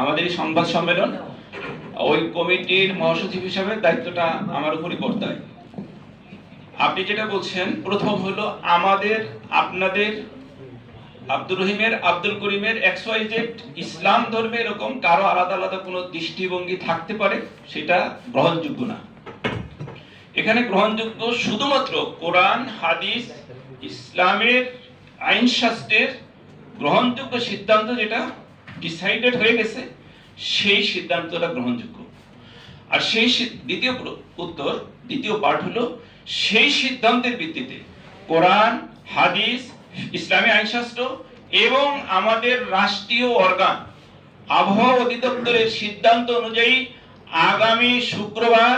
আমাদের এই সংবাদ সম্মেলন, ওই কমিটির মহাসচিব হিসাবে দায়িত্বটা আমার উপরই বর্তায়। আপনি যেটা বলছেন, প্রথম হলো আমাদের আপনাদের আব্দুর রহিমের, আব্দুল করিমের XYZ ইসলাম ধর্মে এরকম কারো আলাদা আলাদা কোনো দৃষ্টিভঙ্গি থাকতে পারে, সেটা গ্রহণযোগ্য না। এখানে গ্রহণযোগ্য শুধুমাত্র কোরআন, হাদিস, ইসলামের আইন শাস্ত্রের গ্রহণযোগ্য সিদ্ধান্ত যেটা ডিসাইডেড হয়ে গেছে, সেই সিদ্ধান্তটা গ্রহণযোগ্য। আর সেই দ্বিতীয় পার্ট হলো সেই সিদ্ধান্তের ভিত্তিতে কোরআন, হাদিস, ইসলামী আইনশাস্ত্র এবং আমাদের রাষ্ট্রীয় অর্গান আবহাওয়া অধিদপ্তরের সিদ্ধান্ত অনুযায়ী আগামী শুক্রবার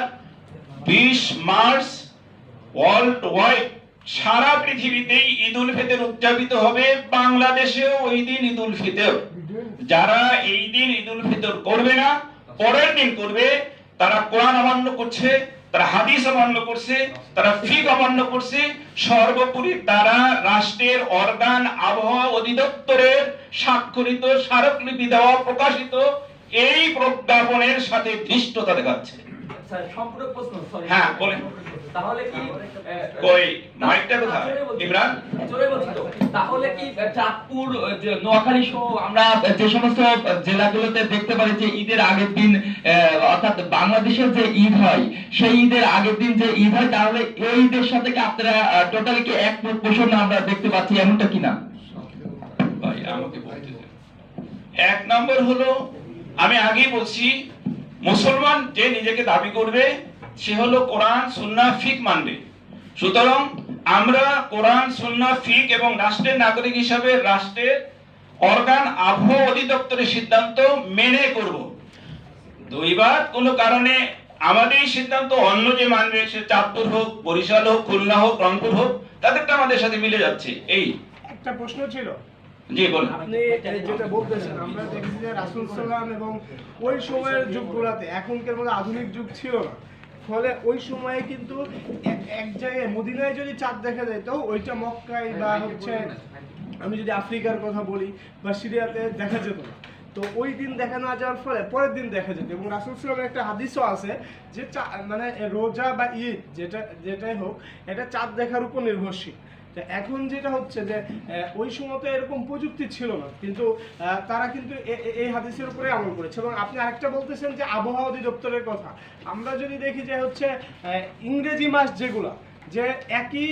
20 মার্চ ওয়ার্ল্ড ওয়াইড সারা পৃথিবীতেই ঈদ উল ফিতর উদযাপিত হবে। বাংলাদেশেও ওই দিন ঈদ উল ফিতর। যারা এই দিন ঈদ উল ফিতর করবে না, পরের দিন করবে, তারা কোরআন অমান্য করছে, তারা হাদিস অমান্য করছে, তারা ফিক অমান্য করছে। সর্বোপরি তারা রাষ্ট্রের অর্গান আবহাওয়া অধিদপ্তরের স্বাক্ষরিত স্মারকলিপি দেওয়া প্রকাশিত এই প্রজ্ঞাপনের সাথে ধৃষ্টতা দেখাচ্ছে। সম্পূর্ণ প্রশ্ন, সরি। হ্যাঁ, বলেন। তাহলে কি কই মাইকটা কোথায় ইমরান? জোরে বলছি তো। তাহলে কি চাঁদপুর, নোয়াখালী সহ আমরা যে সমস্ত জেলাগুলোতে দেখতে পারি যে ঈদের আগের দিন, অর্থাৎ বাংলাদেশের যে ঈদ হয় সেই ঈদের আগের দিন যে ঈদ হয়, তাহলে এই ঈদের সাথে কি আপনারা টোটালি কি এক পোষণ আমরা দেখতে পাচ্ছি, এমনটা কিনা? ভাই আমাকে বলতে দেন। এক নম্বর হলো, আমি আগেই বলছি, মুসলমান যে নিজেকে দাবি করবে সে হলো কোরআন, সুন্নাহ, ফিক মানবে। সুতরাং আমরা কোরআন, সুন্নাহ, ফিক এবং রাষ্ট্রের নাগরিক হিসাবে রাষ্ট্রের অর্গান আবহাওয়া অধিদপ্তরের সিদ্ধান্ত মেনে করব। দুইবার কোনো কারণে আমাদের এই সিদ্ধান্ত অন্য যে মানবে, সে চাঁদপুর হোক, বরিশাল হোক, খুলনা হোক, রংপুর হোক, তাদেরটা আমাদের সাথে মিলে যাচ্ছে। এই একটা প্রশ্ন ছিল। জি বলুন। আপনি যেটা বলতেছেন, আমরা দেখছি যে রাসূল সাল্লাল্লাহু আলাইহি এবং ওই সময়ের যুগগুলোতে এখনকার মতো আধুনিক যুগ ছিল না। ফলে ওই সময়ে কিন্তু এক জায়গায় মদিনায় যদি চাঁদ দেখা যায়, তো ওইটা মক্কায় বা হচ্ছে আমি যদি আফ্রিকার কথা বলি বা সিরিয়াতে দেখা যেত না। তো ওই দিন দেখা না যাওয়ার ফলে পরের দিন দেখা যেত। এবং রাসূল সাল্লাল্লাহু আলাইহি একটা হাদিসও আছে যে মানে রোজা বা ঈদ যেটাই হোক, এটা চাঁদ দেখার উপর নির্ভরশীল। এখন যেটা হচ্ছে যে ওই সময় তো এরকম প্রযুক্তি ছিল না, কিন্তু তারা কিন্তু এই হাদিসের উপরে আমল করেছে। এবং আপনি আরেকটা বলতেছেন যে আবহাওয়া অধিদপ্তরের কথা। আমরা যদি দেখি যে হচ্ছে ইংরেজি মাস যেগুলা, যে একই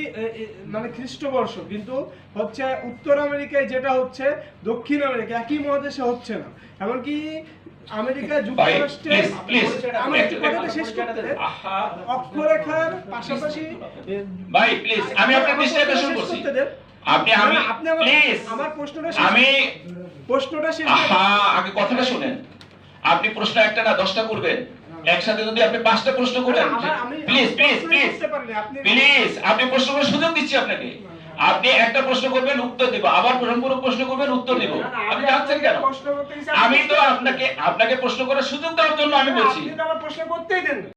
মানে খ্রিস্টবর্ষ, কিন্তু হচ্ছে উত্তর আমেরিকায় যেটা হচ্ছে দক্ষিণ আমেরিকা, একই মহাদেশে হচ্ছে না। এমনকি আমেরিকা যুক্তরাষ্ট্রে শেষ করতে অক্ষরেখার পাশাপাশি। ভাই প্লিজ, আমি আপনার দৃষ্টি আকর্ষণ করছি। আপনি প্লিজ আমার প্রশ্নটা শেষ আগে কথাটা শুনেন। আপনি প্রশ্ন একটা না 10টা করবেন, একসাথে যদি আপনি 5টা প্রশ্ন করেন, প্লিজ প্লিজ প্লিজ প্লিজ, আপনি প্রশ্ন করার সুযোগ দিচ্ছি আপনাকে। আপনি একটা প্রশ্ন করবেন, উত্তর দেব, আবার প্রশ্ন করবেন, উত্তর দেব। আপনি জানছেন কেন? আমি তো আপনাকে প্রশ্ন করার সুযোগ দেওয়ার জন্য আমি বলছি। আপনি তো আমার প্রশ্ন করতেই দেন।